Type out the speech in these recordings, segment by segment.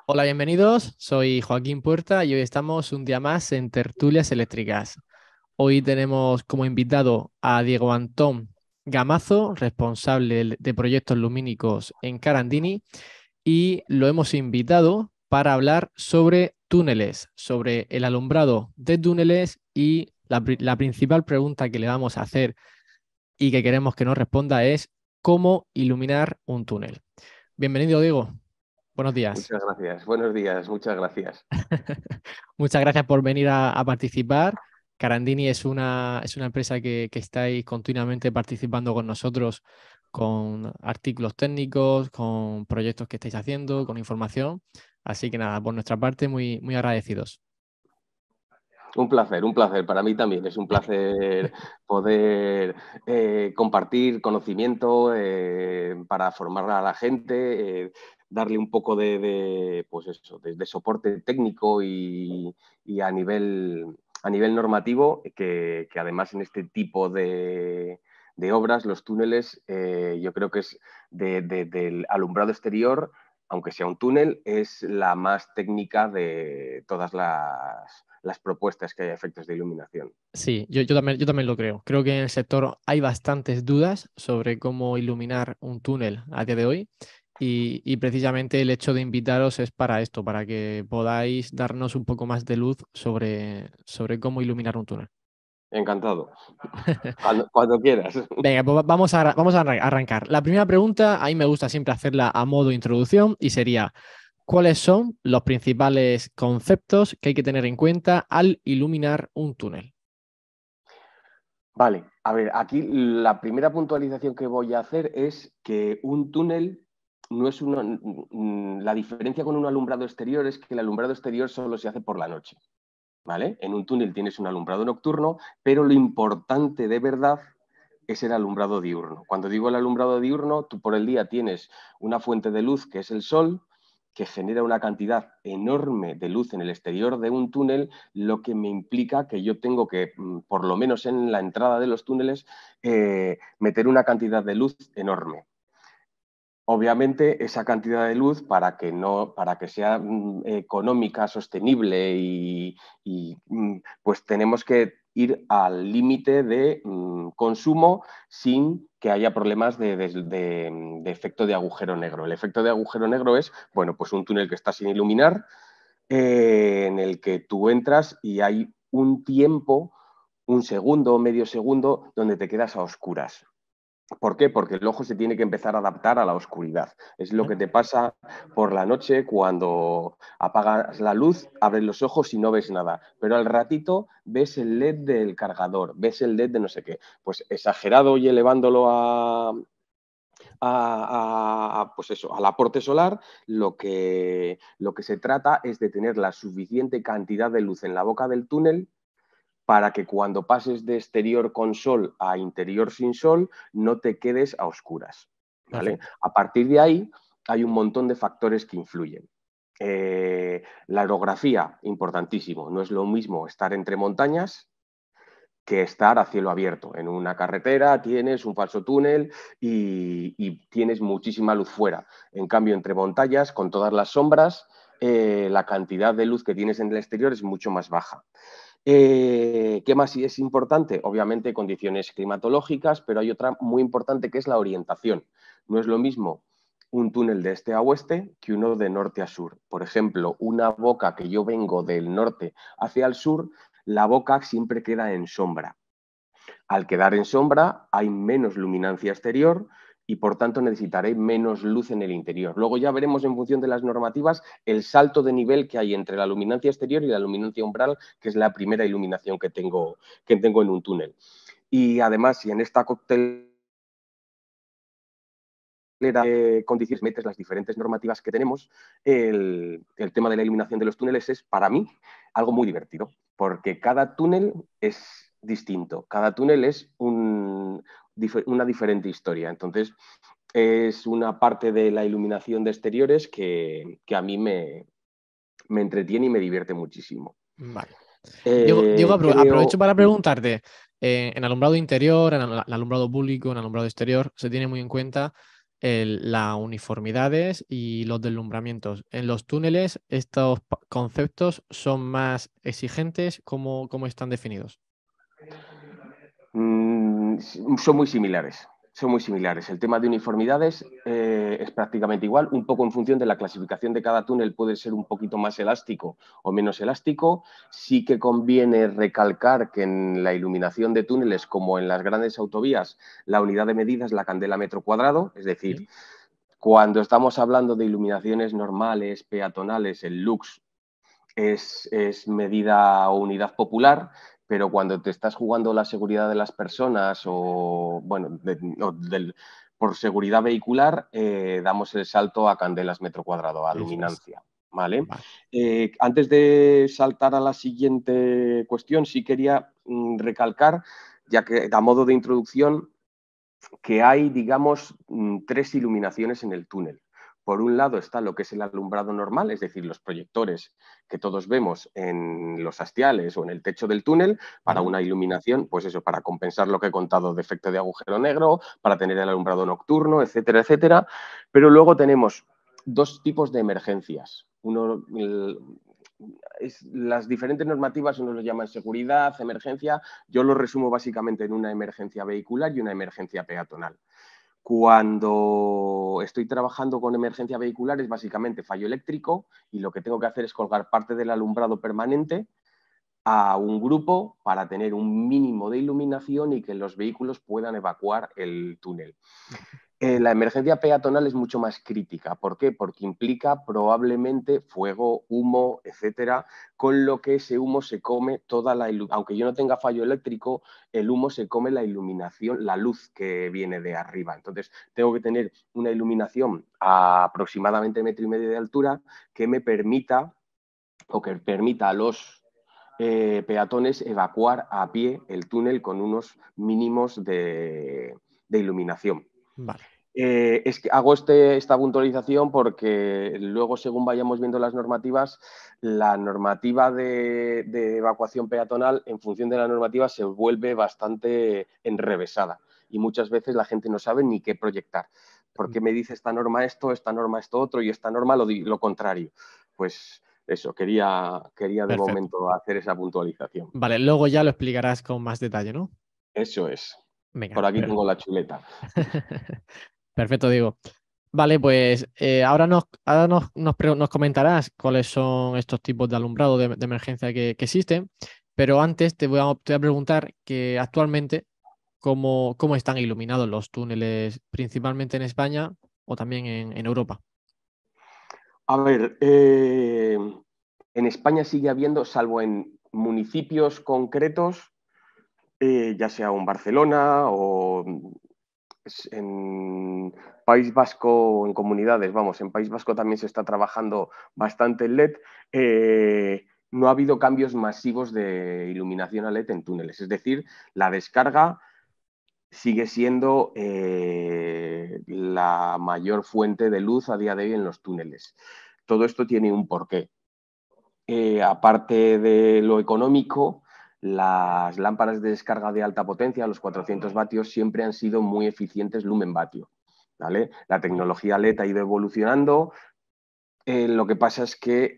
Hola, bienvenidos. Soy Joaquín Puerta y hoy estamos un día más en Tertulias Eléctricas. Hoy tenemos como invitado a Diego Antón Gamazo, responsable de proyectos lumínicos en Carandini, y lo hemos invitado para hablar sobre túneles, sobre el alumbrado de túneles y la principal pregunta que le vamos a hacer y que queremos que nos responda es ¿cómo iluminar un túnel? Bienvenido, Diego. Buenos días. Muchas gracias. Buenos días, muchas gracias. Muchas gracias por venir a participar. Carandini es una empresa que estáis continuamente participando con nosotros con artículos técnicos, con proyectos que estáis haciendo, con información. Así que nada, por nuestra parte, muy, muy agradecidos. Un placer, un placer. Para mí también es un placer poder compartir conocimiento para formar a la gente, darle un poco pues eso, de soporte técnico y a nivel normativo, que además en este tipo de obras, los túneles, yo creo que es del alumbrado exterior, aunque sea un túnel, es la más técnica de todas las propuestas que hay a efectos de iluminación. Sí, yo también lo creo. Creo que en el sector hay bastantes dudas sobre cómo iluminar un túnel a día de hoy y precisamente el hecho de invitaros es para esto, para que podáis darnos un poco más de luz sobre cómo iluminar un túnel. Encantado. Cuando quieras. Venga, pues vamos a arrancar. La primera pregunta, a mí me gusta siempre hacerla a modo introducción y sería, ¿cuáles son los principales conceptos que hay que tener en cuenta al iluminar un túnel? Vale, a ver, aquí la primera puntualización que voy a hacer es que un túnel no es la diferencia con un alumbrado exterior es que el alumbrado exterior solo se hace por la noche, ¿vale? En un túnel tienes un alumbrado nocturno, pero lo importante de verdad es el alumbrado diurno. Cuando digo el alumbrado diurno, tú por el día tienes una fuente de luz que es el sol, que genera una cantidad enorme de luz en el exterior de un túnel, lo que me implica que yo tengo que, por lo menos en la entrada de los túneles, meter una cantidad de luz enorme. Obviamente, esa cantidad de luz, para que sea económica, sostenible pues tenemos que ir al límite de consumo sin que haya problemas de efecto de agujero negro. El efecto de agujero negro es, bueno, pues un túnel que está sin iluminar, en el que tú entras y hay un tiempo, un segundo o medio segundo, donde te quedas a oscuras. ¿Por qué? Porque el ojo se tiene que empezar a adaptar a la oscuridad. Es lo que te pasa por la noche cuando apagas la luz, abres los ojos y no ves nada. Pero al ratito ves el LED del cargador, ves el LED de no sé qué. Pues exagerado y elevándolo pues eso, al aporte solar, lo que se trata es de tener la suficiente cantidad de luz en la boca del túnel para que cuando pases de exterior con sol a interior sin sol no te quedes a oscuras, ¿vale? Perfecto. A partir de ahí hay un montón de factores que influyen. La orografía, importantísimo. No es lo mismo estar entre montañas que estar a cielo abierto. En una carretera tienes un falso túnel y tienes muchísima luz fuera. En cambio, entre montañas, con todas las sombras, la cantidad de luz que tienes en el exterior es mucho más baja. ¿Qué más es importante? Obviamente condiciones climatológicas, pero hay otra muy importante que es la orientación. No es lo mismo un túnel de este a oeste que uno de norte a sur. Por ejemplo, una boca que yo vengo del norte hacia el sur, la boca siempre queda en sombra. Al quedar en sombra hay menos luminancia exterior y por tanto necesitaré menos luz en el interior. Luego ya veremos en función de las normativas el salto de nivel que hay entre la luminancia exterior y la luminancia umbral, que es la primera iluminación que tengo en un túnel. Y además, si en esta coctelera condiciones metes las diferentes normativas que tenemos, el tema de la iluminación de los túneles es, para mí, algo muy divertido, porque cada túnel es distinto, cada túnel es una diferente historia. Entonces, es una parte de la iluminación de exteriores que a mí me entretiene y me divierte muchísimo. Vale. Diego, Creo... aprovecho para preguntarte, En alumbrado interior, en alumbrado público, en alumbrado exterior, se tiene muy en cuenta las uniformidades y los deslumbramientos. En los túneles, estos conceptos son más exigentes. ¿Cómo están definidos? Son muy similares. Son muy similares. El tema de uniformidades es prácticamente igual, un poco en función de la clasificación de cada túnel puede ser un poquito más elástico o menos elástico. Sí que conviene recalcar que en la iluminación de túneles, como en las grandes autovías, la unidad de medida es la candela metro cuadrado, es decir, Sí. cuando estamos hablando de iluminaciones normales, peatonales, el lux es medida o unidad popular, pero cuando te estás jugando la seguridad de las personas o, bueno, por seguridad vehicular, damos el salto a candelas metro cuadrado, a Eso es. luminancia. ¿Vale? Vale. Antes de saltar a la siguiente cuestión, sí quería recalcar, ya que a modo de introducción, que hay, digamos, tres iluminaciones en el túnel. Por un lado está lo que es el alumbrado normal, es decir, los proyectores que todos vemos en los hastiales o en el techo del túnel para ¿Vale? una iluminación, pues eso, para compensar lo que he contado de efecto de agujero negro, para tener el alumbrado nocturno, etcétera, etcétera. Pero luego tenemos dos tipos de emergencias. Las diferentes normativas, uno lo llaman seguridad, emergencia, yo lo resumo básicamente en una emergencia vehicular y una emergencia peatonal. Cuando estoy trabajando con emergencia vehicular es básicamente fallo eléctrico y lo que tengo que hacer es colgar parte del alumbrado permanente a un grupo para tener un mínimo de iluminación y que los vehículos puedan evacuar el túnel. La emergencia peatonal es mucho más crítica. ¿Por qué? Porque implica probablemente fuego, humo, etcétera, con lo que ese humo se come toda la iluminación. Aunque yo no tenga fallo eléctrico, el humo se come la iluminación, la luz que viene de arriba. Entonces, tengo que tener una iluminación a aproximadamente 1,5 metros de altura que me permita o que permita a los peatones evacuar a pie el túnel con unos mínimos de iluminación. Vale. Es que hago esta puntualización porque luego, según vayamos viendo las normativas, la normativa de evacuación peatonal, en función de la normativa, se vuelve bastante enrevesada y muchas veces la gente no sabe ni qué proyectar. ¿Por qué me dice esta norma esto otro y esta norma lo contrario? Pues eso, quería de Perfecto. momento hacer esa puntualización. Vale, luego ya lo explicarás con más detalle, ¿no? Eso es. Venga, Por aquí tengo la chuleta. perfecto, Diego. Vale, pues ahora nos comentarás cuáles son estos tipos de alumbrado de emergencia que existen, pero antes te voy a preguntar que actualmente cómo están iluminados los túneles, principalmente en España o también en Europa. A ver, en España sigue habiendo, salvo en municipios concretos, ya sea un Barcelona o en País Vasco o en comunidades, vamos, en País Vasco también se está trabajando bastante en LED, no ha habido cambios masivos de iluminación a LED en túneles. Es decir, la descarga sigue siendo la mayor fuente de luz a día de hoy en los túneles. Todo esto tiene un porqué. Aparte de lo económico, las lámparas de descarga de alta potencia, los 400 vatios, siempre han sido muy eficientes lumen-vatio. ¿Vale? La Vale. tecnología LED ha ido evolucionando. Lo que pasa es que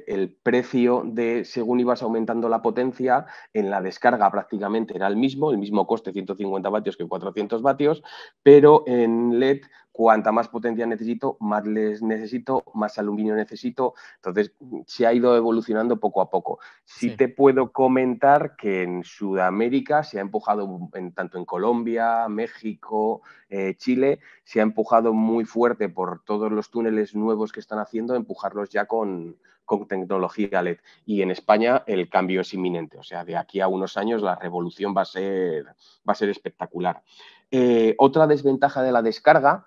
el precio de, según ibas aumentando la potencia, en la descarga prácticamente era el mismo coste, 150 vatios que 400 vatios, pero en LED, cuanta más potencia necesito, más les necesito, más aluminio necesito. Entonces, se ha ido evolucionando poco a poco. Sí Sí. te puedo comentar que en Sudamérica se ha empujado, tanto en Colombia, México, Chile, se ha empujado muy fuerte por todos los túneles nuevos que están haciendo, empujarlos ya con tecnología LED. Y en España el cambio es inminente, o sea, de aquí a unos años la revolución va a ser espectacular. Otra desventaja de la descarga,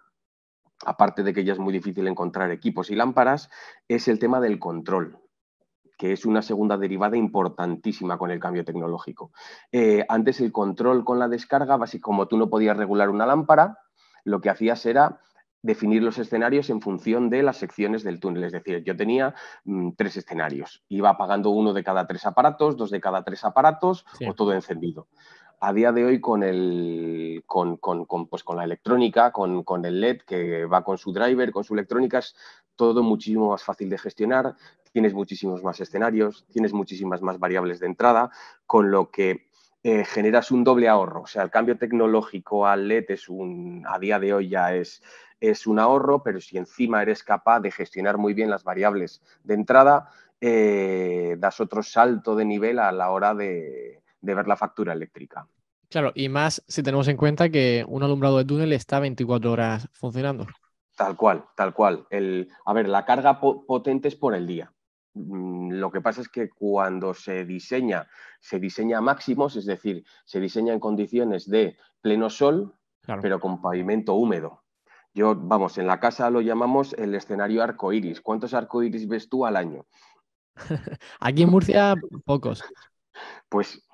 aparte de que ya es muy difícil encontrar equipos y lámparas, es el tema del control, que es una segunda derivada importantísima con el cambio tecnológico. Antes el control con la descarga, así como tú no podías regular una lámpara, lo que hacías era definir los escenarios en función de las secciones del túnel. Es decir, yo tenía 3 escenarios. Iba apagando uno de cada 3 aparatos, 2 de cada 3 aparatos Sí. o todo encendido. A día de hoy con la electrónica, con el LED que va con su driver, con su electrónica, es todo muchísimo más fácil de gestionar, tienes muchísimos más escenarios, tienes muchísimas más variables de entrada, con lo que generas un doble ahorro. O sea, el cambio tecnológico al LED a día de hoy ya es un ahorro, pero si encima eres capaz de gestionar muy bien las variables de entrada, das otro salto de nivel a la hora de ver la factura eléctrica. Claro, y más si tenemos en cuenta que un alumbrado de túnel está 24 horas funcionando. Tal cual, tal cual. La carga potente es por el día. Lo que pasa es que cuando se diseña a máximos, es decir, se diseña en condiciones de pleno sol, Claro. pero con pavimento húmedo. En la casa lo llamamos el escenario arcoíris. ¿Cuántos arcoíris ves tú al año? Aquí en Murcia, pocos. Pues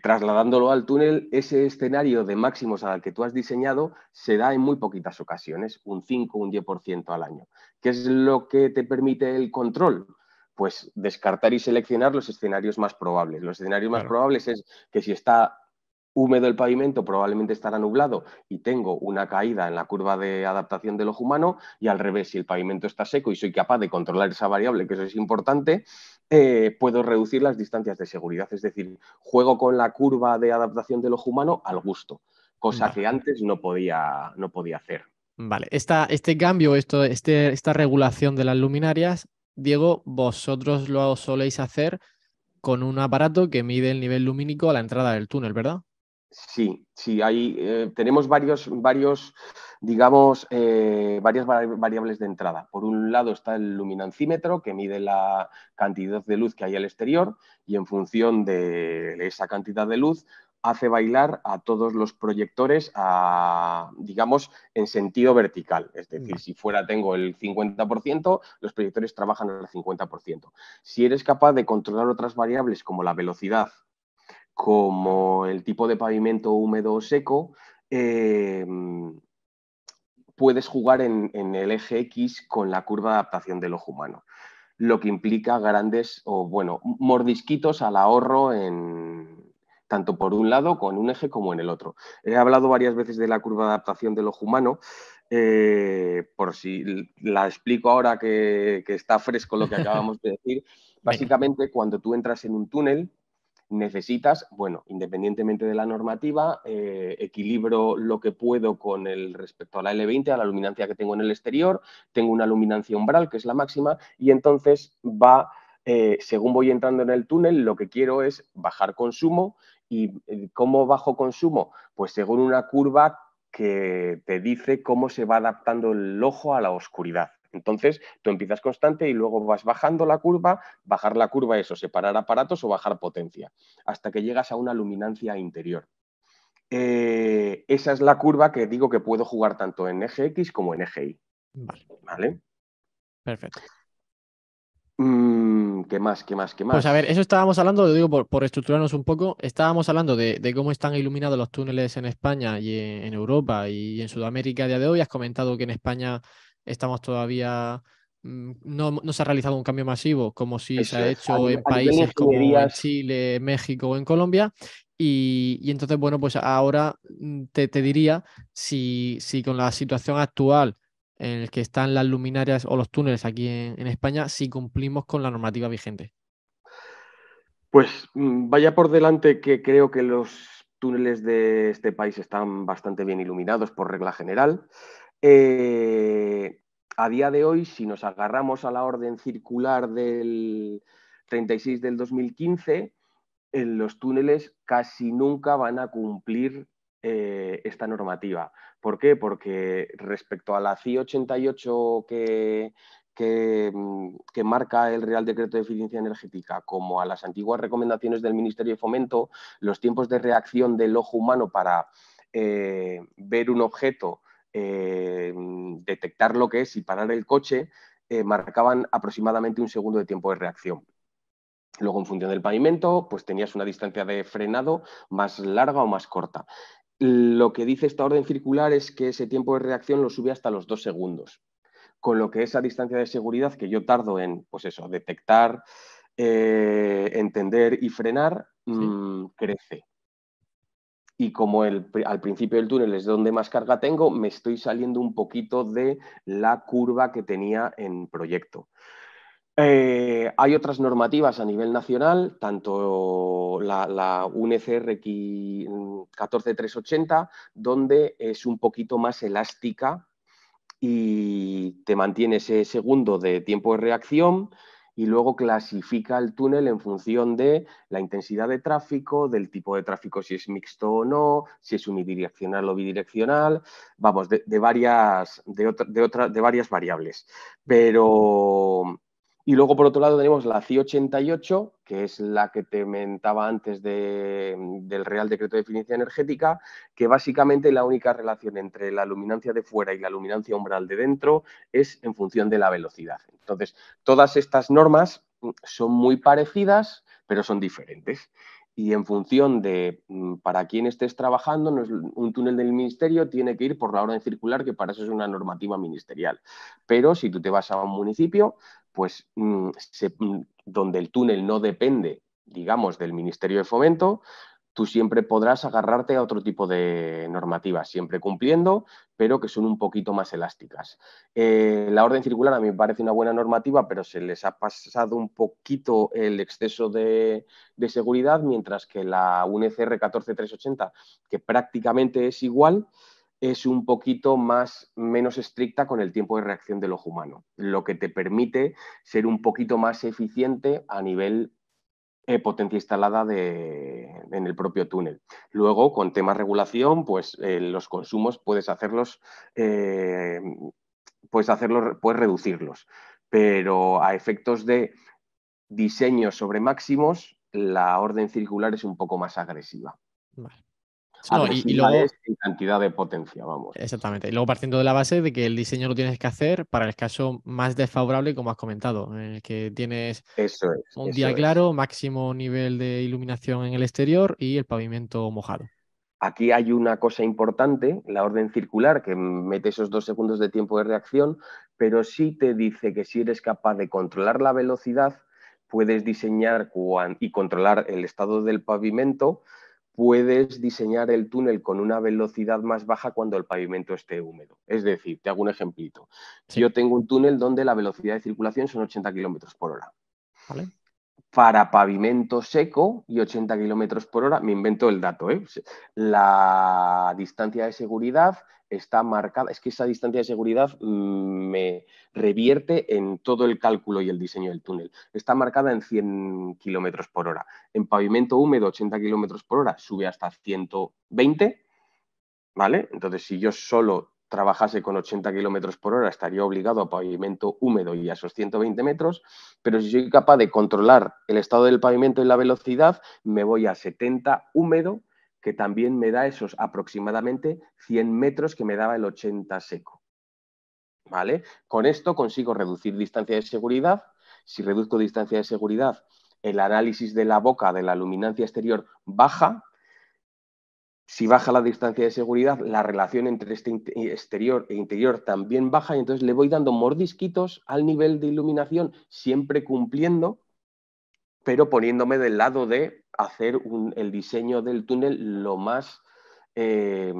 trasladándolo al túnel, ese escenario de máximos al que tú has diseñado se da en muy poquitas ocasiones, un 5, un 10% al año. ¿Qué es lo que te permite el control? Pues descartar y seleccionar los escenarios más probables. Los escenarios más Claro. probables es que si está húmedo el pavimento, probablemente estará nublado y tengo una caída en la curva de adaptación del ojo humano, y al revés, si el pavimento está seco y soy capaz de controlar esa variable, que eso es importante, puedo reducir las distancias de seguridad. Es decir, juego con la curva de adaptación del ojo humano al gusto, cosa Vale. que antes no podía hacer. Vale. Este cambio, esta regulación de las luminarias, Diego, vosotros lo soléis hacer con un aparato que mide el nivel lumínico a la entrada del túnel, ¿verdad? Sí, tenemos digamos, varias variables de entrada. Por un lado está el luminancímetro, que mide la cantidad de luz que hay al exterior, y en función de esa cantidad de luz hace bailar a todos los proyectores, digamos, en sentido vertical. Es decir, Vale. si fuera tengo el 50%, los proyectores trabajan al 50%. Si eres capaz de controlar otras variables como la velocidad, como el tipo de pavimento húmedo o seco, puedes jugar en el eje X con la curva de adaptación del ojo humano, lo que implica mordisquitos al ahorro tanto por un lado con un eje como en el otro. He hablado varias veces de la curva de adaptación del ojo humano, por si la explico ahora que está fresco lo que acabamos de decir. Venga. Básicamente, cuando tú entras en un túnel, necesitas, independientemente de la normativa, equilibro lo que puedo con el respecto a la L20, a la luminancia que tengo en el exterior, tengo una luminancia umbral, que es la máxima, y entonces según voy entrando en el túnel, lo que quiero es bajar consumo. ¿Y cómo bajo consumo? Pues según una curva que te dice cómo se va adaptando el ojo a la oscuridad. Entonces, tú empiezas constante y luego vas bajando la curva. Bajar la curva es o separar aparatos o bajar potencia, hasta que llegas a una luminancia interior. Esa es la curva que digo que puedo jugar tanto en eje X como en eje Y. Vale. ¿Vale? Perfecto. ¿Qué más? ¿Qué más? ¿Qué Pues a ver, más? eso estábamos hablando, lo digo por estructurarnos un poco, estábamos hablando de cómo están iluminados los túneles en España y en Europa y en Sudamérica a día de hoy. Has comentado que en España estamos todavía, no se ha realizado un cambio masivo como sí se Eso ha es. hecho en A nivel de países como en ingenierías, Chile, México o en Colombia. Y entonces, bueno, pues ahora te diría si con la situación actual en el que están las luminarias o los túneles aquí en España, si cumplimos con la normativa vigente. pues vaya por delante que creo que los túneles de este país están bastante bien iluminados por regla general. Eh, a día de hoy, si nos agarramos a la orden circular del 36 del 2015, en los túneles casi nunca van a cumplir esta normativa. ¿Por qué? Porque respecto a la CI 88 que marca el Real Decreto de Eficiencia Energética, como a las antiguas recomendaciones del Ministerio de Fomento, los tiempos de reacción del ojo humano para ver un objeto, detectar lo que es y parar el coche, marcaban aproximadamente un segundo de tiempo de reacción. Luego, en función del pavimento, pues tenías una distancia de frenado más larga o más corta. Lo que dice esta orden circular es que ese tiempo de reacción lo sube hasta los 2 segundos, con lo que esa distancia de seguridad que yo tardo en, pues eso, detectar, entender y frenar, ¿Sí? crece. Y como al principio del túnel es donde más carga tengo, me estoy saliendo un poquito de la curva que tenía en proyecto. Hay otras normativas a nivel nacional, tanto la UNECR 14380, donde es un poquito más elástica y te mantiene ese segundo de tiempo de reacción y luego clasifica el túnel en función de la intensidad de tráfico, del tipo de tráfico, si es mixto o no, si es unidireccional o bidireccional, vamos, de varias variables. Pero y luego, por otro lado, tenemos la CI 88, que es la que te comentaba antes del Real Decreto de Eficiencia Energética, que básicamente la única relación entre la luminancia de fuera y la luminancia umbral de dentro es en función de la velocidad. Entonces, todas estas normas son muy parecidas, pero son diferentes. Y en función de para quién estés trabajando, un túnel del ministerio tiene que ir por la orden circular, que para eso es una normativa ministerial. Pero si tú te vas a un municipio, pues donde el túnel no depende, digamos, del Ministerio de Fomento, tú siempre podrás agarrarte a otro tipo de normativas, siempre cumpliendo, pero que son un poquito más elásticas. La orden circular a mí me parece una buena normativa, pero se les ha pasado un poquito el exceso de seguridad, mientras que la UNECR 14380, que prácticamente es igual, es un poquito menos estricta con el tiempo de reacción del ojo humano, lo que te permite ser un poquito más eficiente a nivel potencia instalada en el propio túnel. Luego, con temas regulación, pues los consumos puedes reducirlos, pero a efectos de diseño sobre máximos, la orden circular es un poco más agresiva. Vale. No, y Agresiva es luego, en cantidad de potencia, vamos. exactamente. Y luego partiendo de la base de que el diseño lo tienes que hacer para el caso más desfavorable, como has comentado, en el que tienes Eso es, un día eso es. claro, máximo nivel de iluminación en el exterior y el pavimento mojado. Aquí hay una cosa importante, la orden circular, que mete esos 2 segundos de tiempo de reacción, pero sí te dice que si eres capaz de controlar la velocidad, puedes diseñar y controlar el estado del pavimento, puedes diseñar el túnel con una velocidad más baja cuando el pavimento esté húmedo. Es decir, te hago un ejemplito. Sí, Yo tengo un túnel donde la velocidad de circulación son 80 kilómetros por hora. ¿vale? Para pavimento seco y 80 kilómetros por hora, me invento el dato, ¿eh? La distancia de seguridad está marcada, es que esa distancia de seguridad me revierte en todo el cálculo y el diseño del túnel. Está marcada en 100 kilómetros por hora. En pavimento húmedo, 80 kilómetros por hora, sube hasta 120, ¿vale? Entonces, si yo solo trabajase con 80 kilómetros por hora, estaría obligado a pavimento húmedo y a esos 120 metros, pero si soy capaz de controlar el estado del pavimento y la velocidad, me voy a 70 húmedo, que también me da esos aproximadamente 100 metros que me daba el 80 seco, ¿vale? Con esto consigo reducir distancia de seguridad. Si reduzco distancia de seguridad, el análisis de la boca de la luminancia exterior baja. Si baja la distancia de seguridad, la relación entre este exterior e interior también baja y entonces le voy dando mordisquitos al nivel de iluminación, siempre cumpliendo, pero poniéndome del lado de hacer el diseño del túnel lo más eh,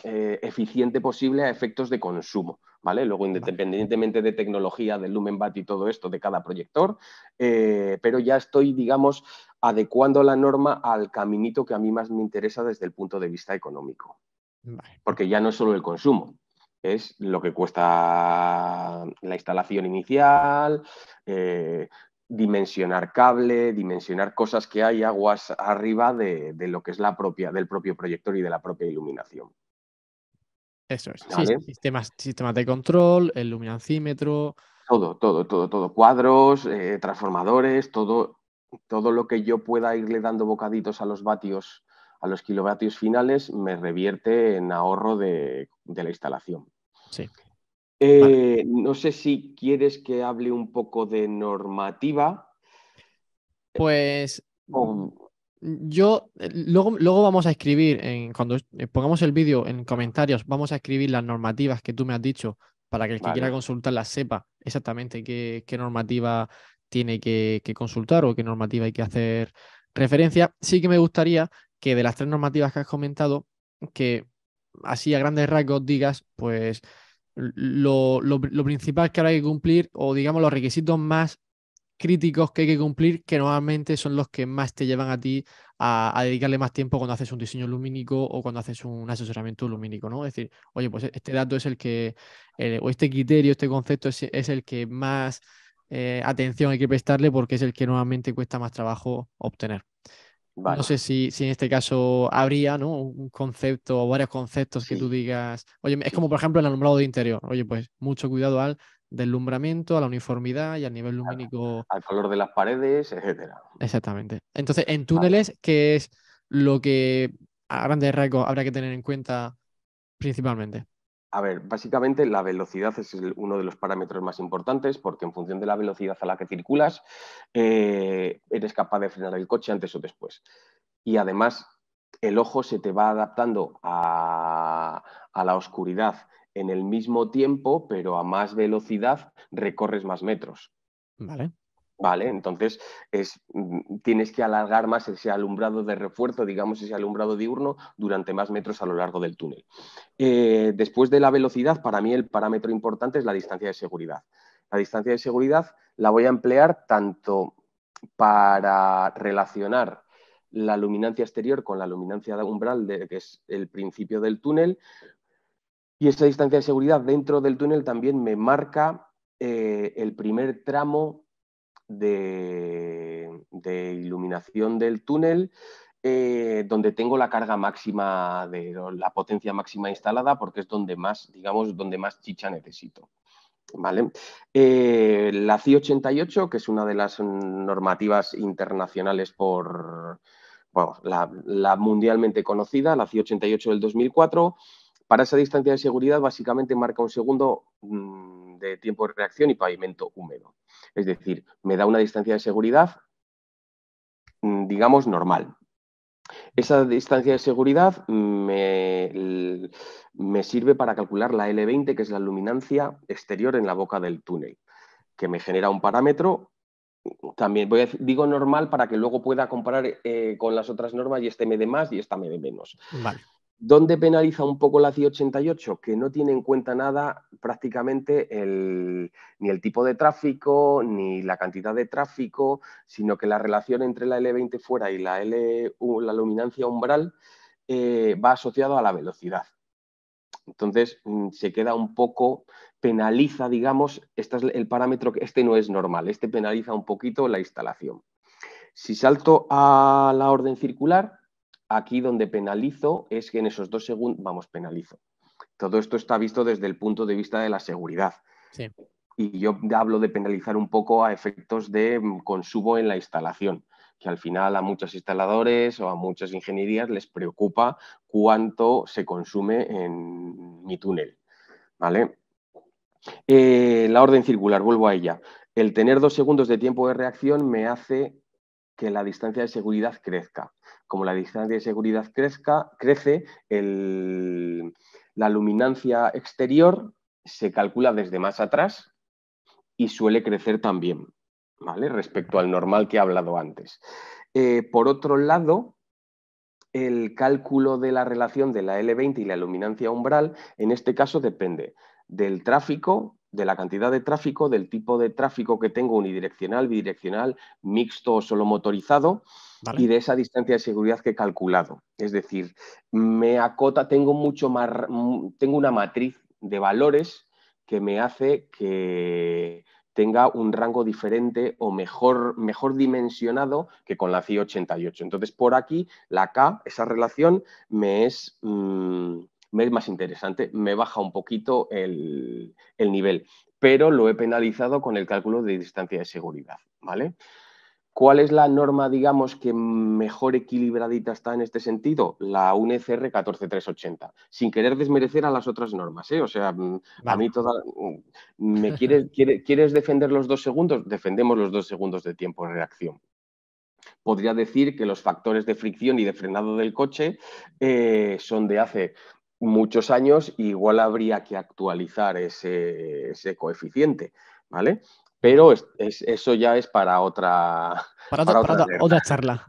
eficiente posible a efectos de consumo. ¿Vale? Luego, Vale. independientemente de tecnología, del lumen watt y todo esto de cada proyector, pero ya estoy, digamos, adecuando la norma al caminito que a mí más me interesa desde el punto de vista económico. Vale, Porque ya no es solo el consumo, es lo que cuesta la instalación inicial, dimensionar cable, dimensionar cosas que hay aguas arriba de lo que es del propio proyector y de la propia iluminación. eso es. Sí, ¿Vale? sistemas de control, el luminancímetro. Todo. Cuadros, transformadores, todo lo que yo pueda irle dando bocaditos a los vatios, a los kilovatios finales, me revierte en ahorro de la instalación. Sí, vale. No sé si quieres que hable un poco de normativa Pues o... Luego vamos a escribir, cuando pongamos el vídeo en comentarios, vamos a escribir las normativas que tú me has dicho para que el que quiera Vale, consultarlas sepa exactamente qué normativa tiene que consultar o qué normativa hay que hacer referencia. Sí que me gustaría que de las tres normativas que has comentado, que así a grandes rasgos digas, pues lo principal que ahora hay que cumplir o digamos los requisitos más críticos que hay que cumplir, que normalmente son los que más te llevan a ti a dedicarle más tiempo cuando haces un diseño lumínico o cuando haces un asesoramiento lumínico, ¿no? Es decir, oye, pues este dato es el que, o este criterio, este concepto es el que más atención hay que prestarle porque es el que normalmente cuesta más trabajo obtener. No vale. sé si en este caso habría, ¿no? Un concepto o varios conceptos que tú Sí, digas, oye, es sí, como por sí. ejemplo el alumbrado de interior, oye, pues mucho cuidado al deslumbramiento, a la uniformidad y al nivel Claro. lumínico. Al color de las paredes, etcétera. Exactamente. Entonces, en Vale. túneles, ¿qué es lo que a grandes rasgos habrá que tener en cuenta principalmente? A ver, básicamente la velocidad es uno de los parámetros más importantes porque en función de la velocidad a la que circulas, eres capaz de frenar el coche antes o después. Y además, el ojo se te va adaptando a la oscuridad en el mismo tiempo, pero a más velocidad recorres más metros. Vale, Vale, entonces tienes que alargar más ese alumbrado de refuerzo, digamos ese alumbrado diurno, durante más metros a lo largo del túnel. Después de la velocidad, para mí el parámetro importante es la distancia de seguridad. La distancia de seguridad la voy a emplear tanto para relacionar la luminancia exterior con la luminancia umbral, que es el principio del túnel, y esa distancia de seguridad dentro del túnel también me marca el primer tramo de iluminación del túnel, donde tengo la carga máxima, la potencia máxima instalada, porque es donde más, digamos, donde más chicha necesito. ¿Vale? La CI 88, que es una de las normativas internacionales bueno, la mundialmente conocida, la CI 88 del 2004, para esa distancia de seguridad básicamente marca un segundo de tiempo de reacción y pavimento húmedo. Es decir, me da una distancia de seguridad, digamos, normal. Esa distancia de seguridad me sirve para calcular la L20, que es la luminancia exterior en la boca del túnel, que me genera un parámetro. También digo normal para que luego pueda comparar con las otras normas y este me dé más y esta me dé menos. vale. ¿Dónde penaliza un poco la CI 88? Que no tiene en cuenta nada prácticamente ni el tipo de tráfico, ni la cantidad de tráfico, sino que la relación entre la L20 fuera y la luminancia umbral va asociado a la velocidad. Entonces se queda un poco, penaliza, digamos, este es el parámetro que este no es normal, este penaliza un poquito la instalación. Si salto a la orden circular, aquí donde penalizo es que en esos 2 segundos, vamos, penalizo. Todo esto está visto desde el punto de vista de la seguridad. Sí. Y yo hablo de penalizar un poco a efectos de consumo en la instalación, que al final a muchos instaladores o a muchas ingenierías les preocupa cuánto se consume en mi túnel. ¿Vale? La orden circular, vuelvo a ella. El tener 2 segundos de tiempo de reacción me hace que la distancia de seguridad crezca. Como la distancia de seguridad crece, la luminancia exterior se calcula desde más atrás y suele crecer también, ¿vale? Respecto al normal que he hablado antes. Por otro lado, el cálculo de la relación de la L20 y la luminancia umbral, en este caso depende del tráfico, de la cantidad de tráfico, del tipo de tráfico que tengo, unidireccional, bidireccional, mixto o solo motorizado, Vale. y de esa distancia de seguridad que he calculado. Es decir, me acota, tengo mucho más, tengo una matriz de valores que me hace que tenga un rango diferente o mejor dimensionado que con la CI 88. Entonces, por aquí, la K, esa relación, me es más interesante, me baja un poquito el nivel, pero lo he penalizado con el cálculo de distancia de seguridad, ¿vale? ¿Cuál es la norma, digamos, que mejor equilibradita está en este sentido? La UNECR 14380, sin querer desmerecer a las otras normas, ¿eh? O sea, a Vale. mí toda... ¿Quieres defender los 2 segundos? Defendemos los 2 segundos de tiempo de reacción. podría decir que los factores de fricción y de frenado del coche son de hace muchos años, igual habría que actualizar ese coeficiente, ¿vale? Pero eso ya es para otra, para otra alerta, otra charla.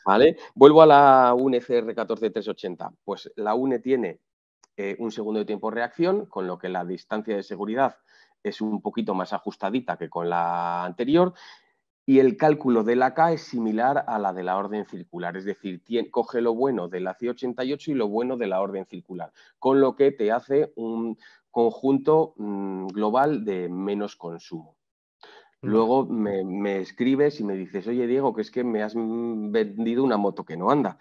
¿vale? Vuelvo a la UNE CR14380. Pues la UNE tiene un segundo de tiempo de reacción, con lo que la distancia de seguridad es un poquito más ajustadita que con la anterior, y el cálculo de la K es similar a la de la orden circular, es decir, coge lo bueno de la C88 y lo bueno de la orden circular, con lo que te hace un conjunto global de menos consumo. Vale. Luego me escribes y me dices, oye Diego, que es que me has vendido una moto que no anda,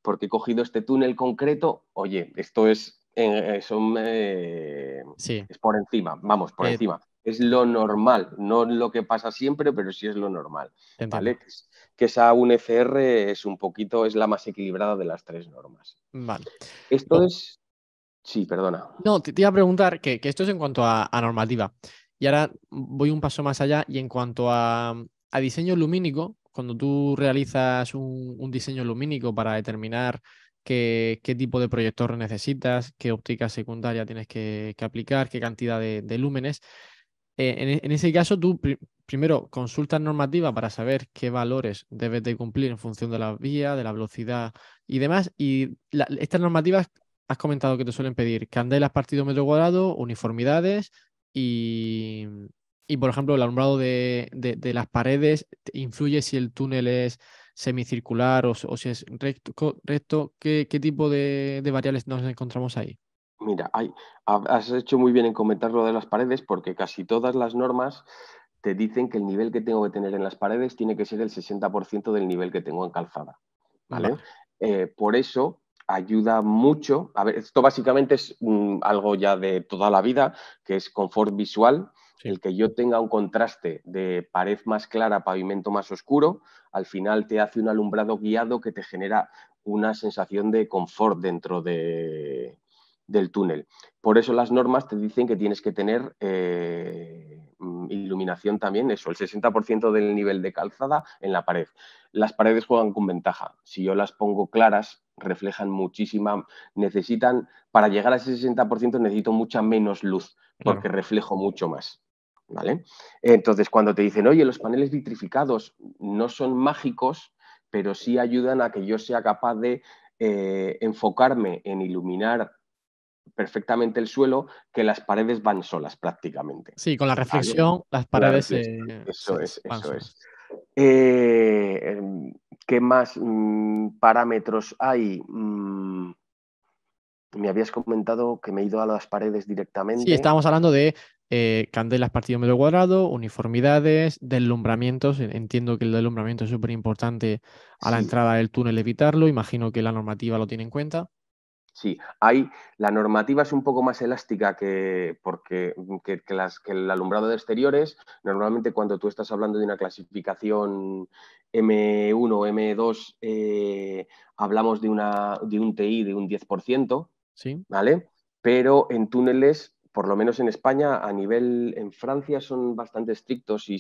porque he cogido este túnel concreto. Oye, esto es, Sí, es por encima, vamos, por eh, encima. Es lo normal, no lo que pasa siempre, pero sí es lo normal, te ¿vale? entiendo. Que esa UNCR es un poquito, es la más equilibrada de las tres normas. Vale. Esto es, sí, perdona. No, te iba a preguntar que esto es en cuanto a normativa. Y ahora voy un paso más allá y en cuanto a diseño lumínico, cuando tú realizas un diseño lumínico para determinar qué tipo de proyector necesitas, qué óptica secundaria tienes que aplicar, qué cantidad de lúmenes, en ese caso tú primero consultas normativa para saber qué valores debes de cumplir en función de la vía, de la velocidad y demás. Y estas normativas has comentado que te suelen pedir candelas partido metro cuadrado, uniformidades y, por ejemplo, el alumbrado de las paredes influye si el túnel es semicircular o si es recto. ¿Qué tipo de variables nos encontramos ahí? Mira, has hecho muy bien en comentar lo de las paredes, porque casi todas las normas te dicen que el nivel que tengo que tener en las paredes tiene que ser el 60% del nivel que tengo en calzada, ¿vale? Vale, Por eso ayuda mucho. A ver, esto básicamente es algo ya de toda la vida, que es confort visual. sí, El que yo tenga un contraste de pared más clara, pavimento más oscuro, al final te hace un alumbrado guiado que te genera una sensación de confort dentro del túnel. Por eso las normas te dicen que tienes que tener iluminación también, eso, el 60% del nivel de calzada en la pared. Las paredes juegan con ventaja. Si yo las pongo claras, reflejan muchísima, para llegar a ese 60% necesito mucha menos luz, claro. porque reflejo mucho más. ¿Vale? Entonces, cuando te dicen, oye, los paneles vitrificados no son mágicos, pero sí ayudan a que yo sea capaz de enfocarme en iluminar perfectamente el suelo, que las paredes van solas prácticamente. Sí, con la ¿Vale? reflexión las Con la paredes reflexión. Eso es, van eso es. solas. Eh, ¿Qué más parámetros hay? Me habías comentado que me he ido a las paredes Sí, directamente. estábamos hablando de candelas partido metro cuadrado, uniformidades, deslumbramientos. Entiendo que el deslumbramiento es súper importante a la Sí, entrada del túnel evitarlo. Imagino que la normativa lo tiene en cuenta. sí, la normativa es un poco más elástica que el alumbrado de exteriores. Normalmente cuando tú estás hablando de una clasificación M1 o M2, hablamos de un TI de un 10%, Sí, ¿vale? Pero en túneles, por lo menos en España, en Francia son bastante estrictos y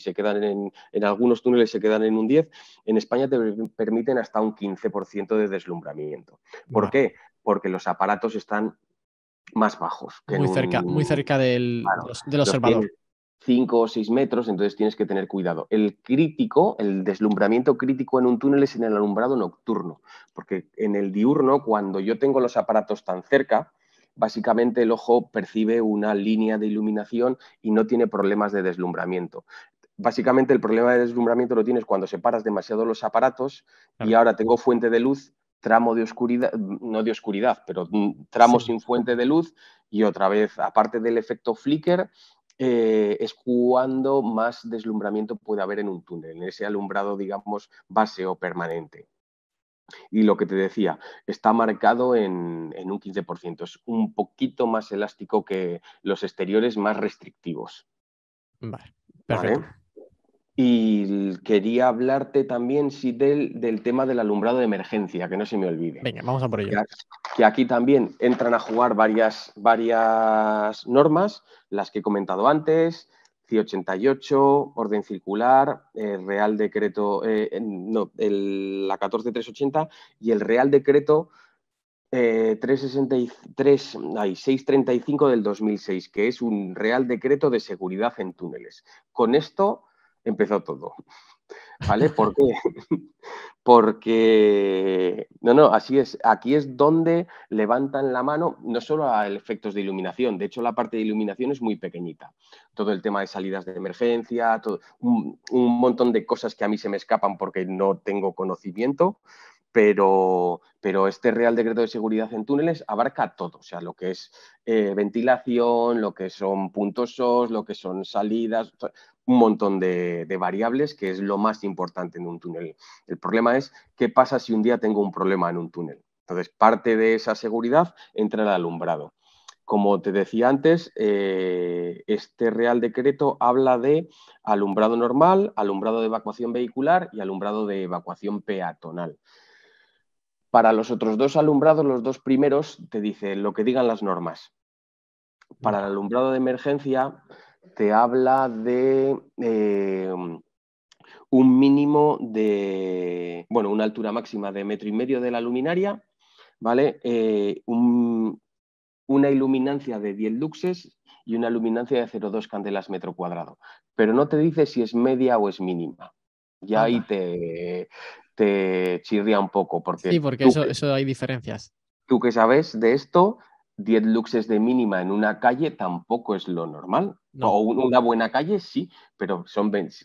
en algunos túneles se quedan en un 10. En España te permiten hasta un 15% de deslumbramiento. ¿Por vale. qué? Porque los aparatos están más bajos que en Muy un... cerca Claro, del los observador. tienes 5 o 6 metros, entonces tienes que tener cuidado. El crítico, el deslumbramiento crítico en un túnel es en el alumbrado nocturno, porque en el diurno, cuando yo tengo los aparatos tan cerca, básicamente el ojo percibe una línea de iluminación y no tiene problemas de deslumbramiento. Básicamente el problema de deslumbramiento lo tienes cuando separas demasiado los aparatos y Claro. ahora tengo fuente de luz, tramo de oscuridad, no de oscuridad, pero tramo Sí. sin fuente de luz, y otra vez, aparte del efecto flicker, es cuando más deslumbramiento puede haber en un túnel, en ese alumbrado, digamos, base o permanente. Y lo que te decía, está marcado en un 15%, es un poquito más elástico que los exteriores más restrictivos. Vale, ¿Vale? perfecto. Y quería hablarte también, sí, del tema del alumbrado de emergencia, que no se me olvide. Venga, vamos a por ello. Que, que aquí también entran a jugar varias normas, las que he comentado antes, 188, orden circular, Real Decreto, la 14380 y el Real Decreto 635 del 2006, que es un Real Decreto de seguridad en túneles. Con esto empezó todo. ¿Vale? ¿Por qué? Porque, así es. Aquí es donde levantan la mano, no solo a efectos de iluminación, de hecho la parte de iluminación es muy pequeñita. Todo el tema de salidas de emergencia, un montón de cosas que a mí se me escapan porque no tengo conocimiento, pero este Real Decreto de Seguridad en Túneles abarca todo, o sea, lo que es ventilación, lo que son puntos SOS, lo que son salidas, un montón de variables, que es lo más importante en un túnel. El problema es qué pasa si un día tengo un problema en un túnel. Entonces, parte de esa seguridad entra el alumbrado. Como te decía antes, este Real Decreto habla de alumbrado normal, alumbrado de evacuación vehicular y alumbrado de evacuación peatonal. Para los otros dos alumbrados, los dos primeros, te dice lo que digan las normas. Para el alumbrado de emergencia, te habla de un mínimo de, una altura máxima de 1,5 metros de la luminaria, ¿vale? Una iluminancia de 10 luxes y una luminancia de 0,2 candelas metro cuadrado. Pero no te dice si es media o es mínima. Ya ahí te chirría un poco. Porque sí, porque eso hay diferencias. Tú que sabes de esto, 10 luxes de mínima en una calle tampoco es lo normal. No. O una buena calle sí, pero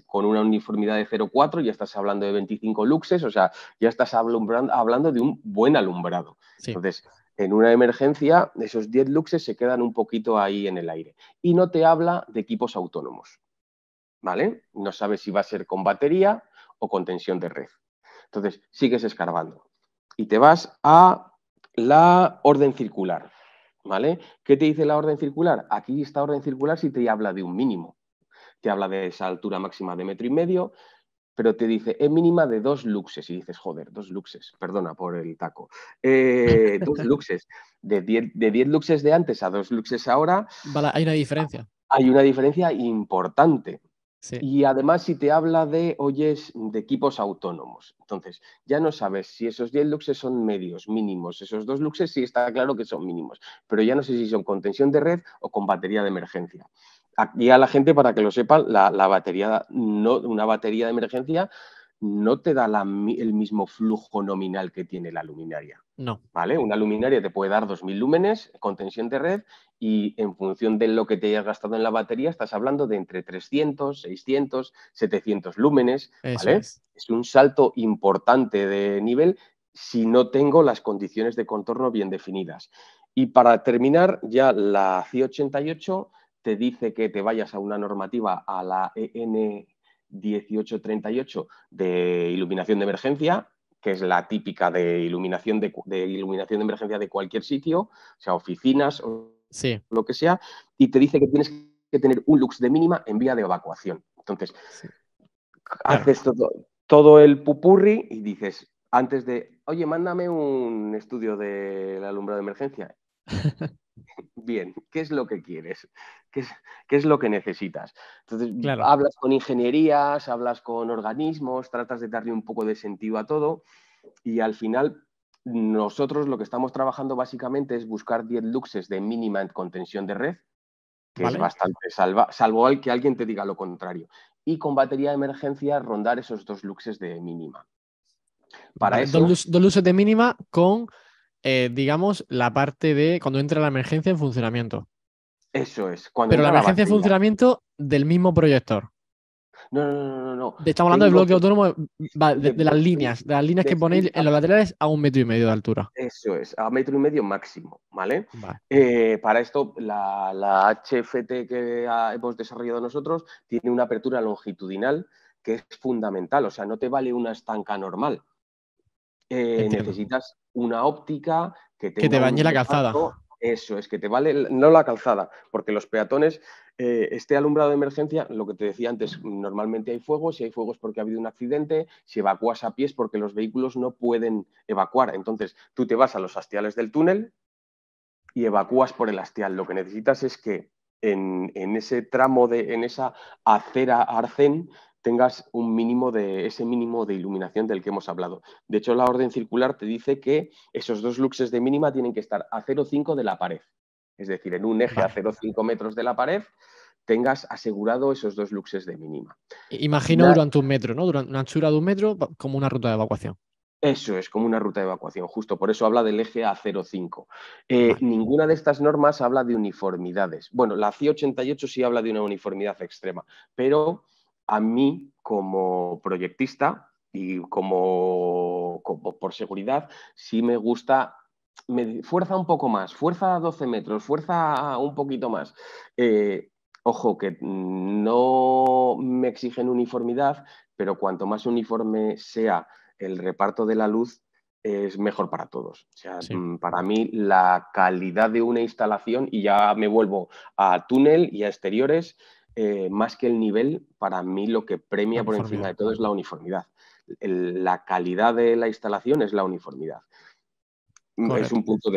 con una uniformidad de 0,4 ya estás hablando de 25 luxes, o sea, ya estás hablando de un buen alumbrado. Sí. Entonces, en una emergencia, esos 10 luxes se quedan un poquito ahí en el aire. Y no te habla de equipos autónomos, ¿vale? No sabes si va a ser con batería o con tensión de red. Entonces, sigues escarbando y te vas a la orden circular, ¿vale? ¿Qué te dice la orden circular? Aquí esta orden circular sí te habla de un mínimo. Te habla de esa altura máxima de 1,5 metros, pero te dice es mínima de 2 luxes. Y dices, joder, 2 luxes, perdona por el taco. 2 luxes. De 10 luxes de antes a 2 luxes ahora. Vale, hay una diferencia. Hay una diferencia importante. Sí. Y además, si te habla de equipos autónomos, entonces ya no sabes si esos 10 luxes son medios, mínimos. Esos 2 luxes sí está claro que son mínimos, pero ya no sé si son con tensión de red o con batería de emergencia. Aquí a la gente, para que lo sepan, una batería de emergencia no te da el mismo flujo nominal que tiene la luminaria. No. ¿Vale? Una luminaria te puede dar 2.000 lúmenes con tensión de red y en función de lo que te hayas gastado en la batería estás hablando de entre 300, 600, 700 lúmenes. ¿Vale? Es un salto importante de nivel si no tengo las condiciones de contorno bien definidas. Y para terminar, ya la C88 te dice que te vayas a una normativa, a la EN 1838 de iluminación de emergencia, que es la típica de iluminación de emergencia de cualquier sitio, o sea, oficinas o lo que sea, y te dice que tienes que tener un lux de mínima en vía de evacuación. Entonces, haces todo el pupurri y dices, antes de, oye, mándame un estudio del alumbrado de emergencia. Bien, ¿qué es lo que quieres? ¿Qué es lo que necesitas? Entonces, hablas con ingenierías, hablas con organismos, tratas de darle un poco de sentido a todo y al final nosotros lo que estamos trabajando básicamente es buscar 10 luxes de mínima con tensión de red, que es bastante salvo que alguien te diga lo contrario. Y con batería de emergencia rondar esos 2 luxes de mínima. Para eso, 2 luxes de mínima con, digamos, la parte de cuando entra la emergencia en funcionamiento. Eso es. Pero la emergencia en funcionamiento del mismo proyector. No. Estamos hablando del bloque autónomo de las líneas que ponéis en los laterales a 1,5 metros de altura. Eso es, a 1,5 metros máximo, ¿vale? Para esto, la HFT que hemos desarrollado nosotros tiene una apertura longitudinal que es fundamental, o sea, no te vale una estanca normal. Necesitas una óptica que te bañe la calzada. Eso es, que te vale, no la calzada, porque los peatones, este alumbrado de emergencia, lo que te decía antes, normalmente hay fuego, si hay fuego es porque ha habido un accidente, si evacúas a pies porque los vehículos no pueden evacuar. Entonces, tú te vas a los hastiales del túnel y evacúas por el hastial. Lo que necesitas es que en ese tramo, en esa acera arcén, tengas ese mínimo de iluminación del que hemos hablado. De hecho, la orden circular te dice que esos 2 luxes de mínima tienen que estar a 0,5 de la pared. Es decir, en un eje a 0,5 metros de la pared tengas asegurado esos 2 luxes de mínima. Imagino durante 1 metro, ¿no? Durante una anchura de 1 metro, como una ruta de evacuación. Eso es, como una ruta de evacuación, justo por eso habla del eje A05. Vale. Ninguna de estas normas habla de uniformidades. Bueno, la CI 88 sí habla de una uniformidad extrema, pero a mí como proyectista y como por seguridad, sí me gusta, fuerza un poco más, fuerza a 12 metros, fuerza un poquito más. Ojo, que no me exigen uniformidad, pero cuanto más uniforme sea el reparto de la luz, es mejor para todos. O sea, Sí. para mí la calidad de una instalación, y ya me vuelvo a túnel y a exteriores, más que el nivel, para mí lo que premia por encima de todo es la uniformidad. La calidad de la instalación es la uniformidad. Correcto.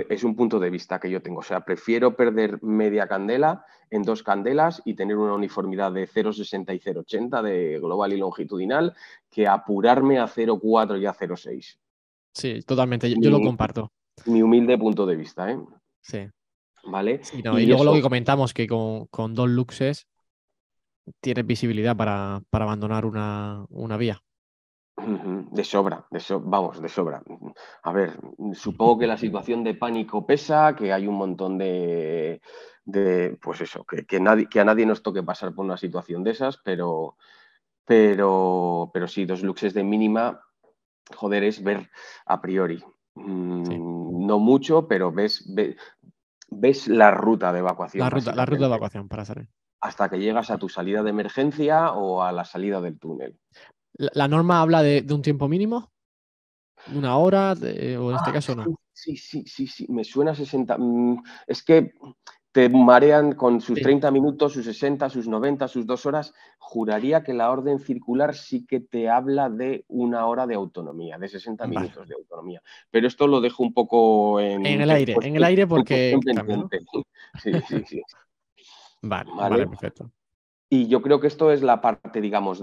Es un punto de vista que yo tengo. O sea, prefiero perder media candela en 2 candelas y tener una uniformidad de 0,60 y 0,80 de global y longitudinal que apurarme a 0,4 y a 0,6. Sí, totalmente. Yo lo comparto. Mi humilde punto de vista, ¿eh? Sí. ¿Vale? Sí, no, y Y luego lo eso, que comentamos, que con 2 luxes tienes visibilidad para abandonar una vía. de sobra, vamos, de sobra. A ver, supongo que la situación de pánico pesa, que hay un montón pues eso, que a nadie nos toque pasar por una situación de esas, pero sí, 2 luxes de mínima, joder, es ver a priori. Sí. No mucho, pero ves la ruta de evacuación, La ruta de básicamente, evacuación para salir. hasta que llegas a tu salida de emergencia o a la salida del túnel. La norma habla de un tiempo mínimo, de 1 hora, o en este caso no. Sí, me suena a 60. Es que te marean con sus Sí. 30 minutos, sus 60, sus 90, sus 2 horas. Juraría que la orden circular sí que te habla de 1 hora de autonomía, de 60 Vale. minutos de autonomía. Pero esto lo dejo un poco en En el aire porque cuestión cambia, ¿no? pendiente. Sí. Vale, vale, ¿Vale? perfecto. Y yo creo que esto es la parte, digamos,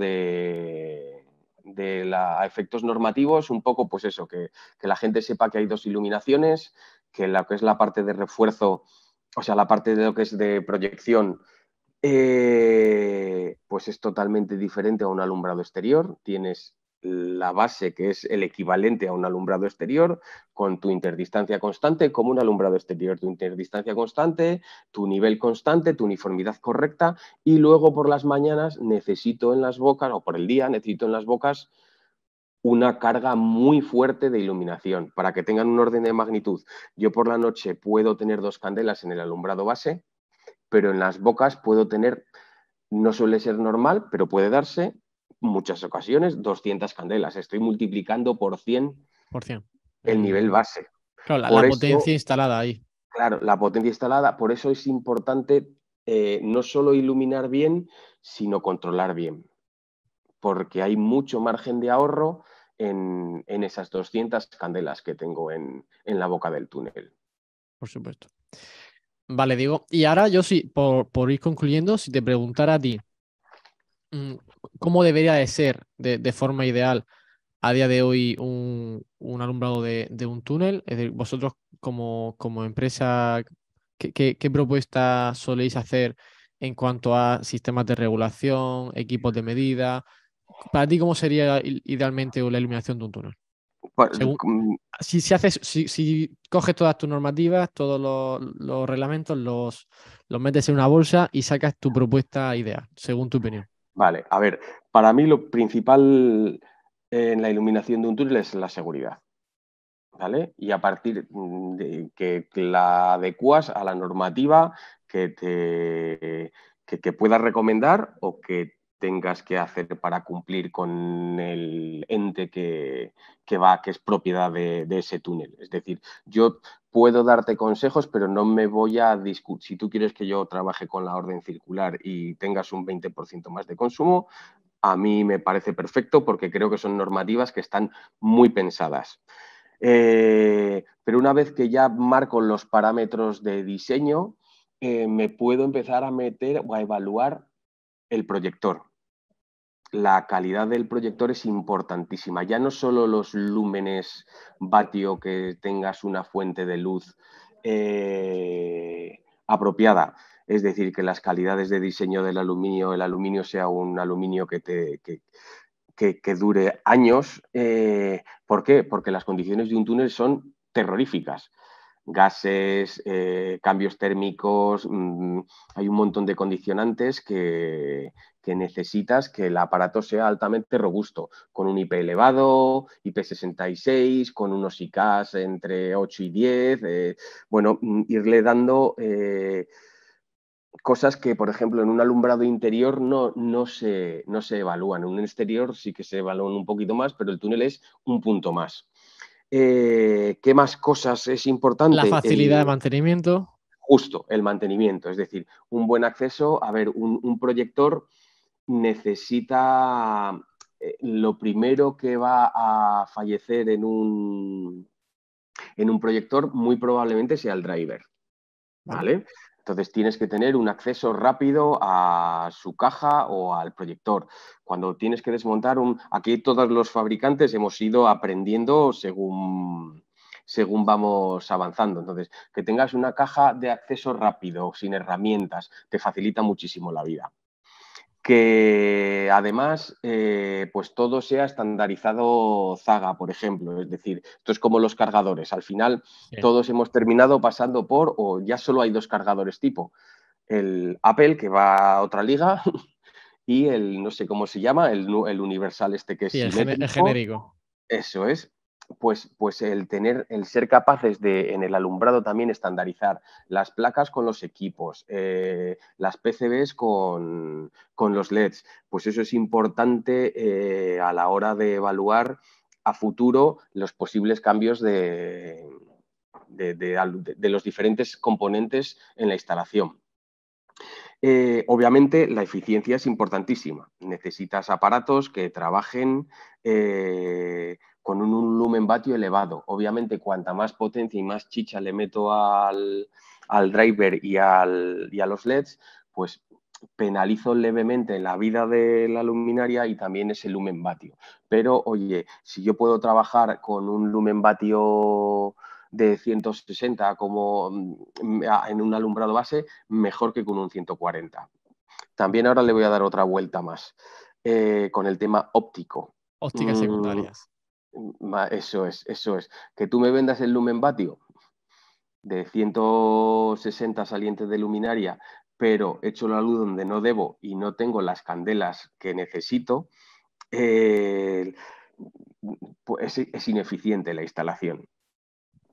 a efectos normativos, un poco, pues eso, que la gente sepa que hay 2 iluminaciones, que lo que es la parte de refuerzo, o sea, la parte de lo que es de proyección, pues es totalmente diferente a un alumbrado exterior. Tienes la base, que es el equivalente a un alumbrado exterior, con tu interdistancia constante, como un alumbrado exterior, tu interdistancia constante, tu nivel constante, tu uniformidad correcta, y luego por las mañanas necesito en las bocas, o por el día necesito en las bocas, una carga muy fuerte de iluminación. Para que tengan un orden de magnitud, yo por la noche puedo tener 2 candelas en el alumbrado base, pero en las bocas puedo tener, no suele ser normal, pero puede darse muchas ocasiones, 200 candelas. Estoy multiplicando por 100 Por 100. el nivel base. Claro, la Por eso, potencia instalada ahí. claro, la potencia instalada, por eso es importante no solo iluminar bien, sino controlar bien, porque hay mucho margen de ahorro en esas 200 candelas que tengo en la boca del túnel. Por supuesto. Vale, Diego. Y ahora yo sí, por ir concluyendo, si te preguntara a ti, mm, ¿cómo debería de ser de forma ideal a día de hoy un alumbrado de un túnel? Es decir, vosotros como empresa, ¿qué propuesta soléis hacer en cuanto a sistemas de regulación, equipos de medida? Para ti, ¿cómo sería idealmente la iluminación de un túnel? Pues, Según, si coges todas tus normativas, todos los reglamentos, los metes en una bolsa y sacas tu propuesta ideal, según tu opinión. vale, a ver, para mí lo principal en la iluminación de un túnel es la seguridad, ¿vale? Y a partir de que la adecuas a la normativa que puedas recomendar o que tengas que hacer para cumplir con el ente que es propiedad de ese túnel. Es decir, yo puedo darte consejos, pero no me voy a discutir. Si tú quieres que yo trabaje con la orden circular y tengas un 20% más de consumo, a mí me parece perfecto porque creo que son normativas que están muy pensadas. Pero una vez que ya marco los parámetros de diseño, me puedo empezar a meter o a evaluar el proyector. La calidad del proyector es importantísima. Ya no solo los lúmenes vatio, que tengas una fuente de luz apropiada, es decir, que las calidades de diseño del aluminio, el aluminio sea un aluminio que dure años. ¿Por qué? Porque las condiciones de un túnel son terroríficas. Gases, cambios térmicos, hay un montón de condicionantes que necesitas que el aparato sea altamente robusto, con un IP elevado, IP66, con unos IKs entre 8 y 10, bueno, irle dando cosas que, por ejemplo, en un alumbrado interior no se evalúan. En un exterior sí que se evalúan un poquito más, pero el túnel es un punto más. ¿Qué más cosas es La importante? facilidad de mantenimiento. Justo, el mantenimiento, es decir, un buen acceso. A ver, un proyector necesita, lo primero que va a fallecer en un proyector muy probablemente sea el driver, ¿Vale? ¿vale? Entonces tienes que tener un acceso rápido a su caja o al proyector. Cuando tienes que desmontar aquí todos los fabricantes hemos ido aprendiendo según vamos avanzando. Entonces, que tengas una caja de acceso rápido, sin herramientas, te facilita muchísimo la vida. Que además pues todo sea estandarizado Zaga, por ejemplo. Es decir, esto es como los cargadores. Al final Sí. todos hemos terminado pasando por, o ya solo hay dos cargadores tipo, el Apple, que va a otra liga, y el, no sé cómo se llama, el universal este que es Sí, el simétrico. genérico. Eso es. Pues el ser capaces de, en el alumbrado también, estandarizar las placas con los equipos, las PCBs con los LEDs, pues eso es importante a la hora de evaluar a futuro los posibles cambios de los diferentes componentes en la instalación. Obviamente la eficiencia es importantísima. Necesitas aparatos que trabajen con un lumen vatio elevado. Obviamente, cuanta más potencia y más chicha le meto al driver y a los LEDs, pues penalizo levemente la vida de la luminaria y también ese lumen vatio. Pero, oye, si yo puedo trabajar con un lumen vatio de 160 como en un alumbrado base, mejor que con un 140. También ahora le voy a dar otra vuelta más con el tema óptico. Ópticas Mm, secundarias. eso es, eso es. Que tú me vendas el lumen vatio de 160 salientes de luminaria, pero echo la luz donde no debo y no tengo las candelas que necesito, eh, pues es ineficiente la instalación.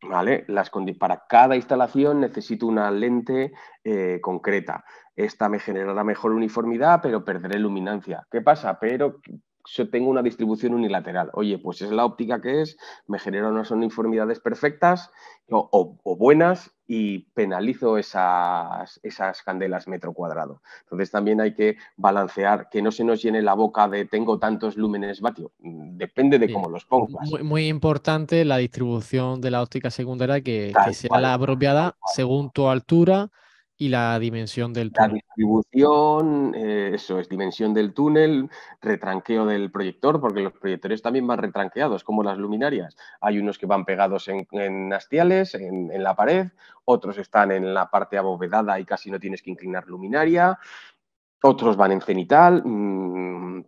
¿Vale? Para cada instalación necesito una lente concreta. Esta me generará mejor uniformidad, pero perderé luminancia. ¿Qué pasa? Pero yo tengo una distribución unilateral. Oye, pues es la óptica que es, me genera unas uniformidades perfectas o buenas y penalizo esas candelas metro cuadrado. Entonces también hay que balancear, que no se nos llene la boca de tengo tantos lúmenes vatio. Depende de Sí. cómo los pongas. Muy importante la distribución de la óptica secundaria que Tal sea cual. la apropiada según tu altura y la dimensión del La túnel. distribución, eso es, dimensión del túnel, retranqueo del proyector, porque los proyectores también van retranqueados, como las luminarias. Hay unos que van pegados en hastiales, en la pared, otros están en la parte abovedada y casi no tienes que inclinar luminaria, otros van en cenital.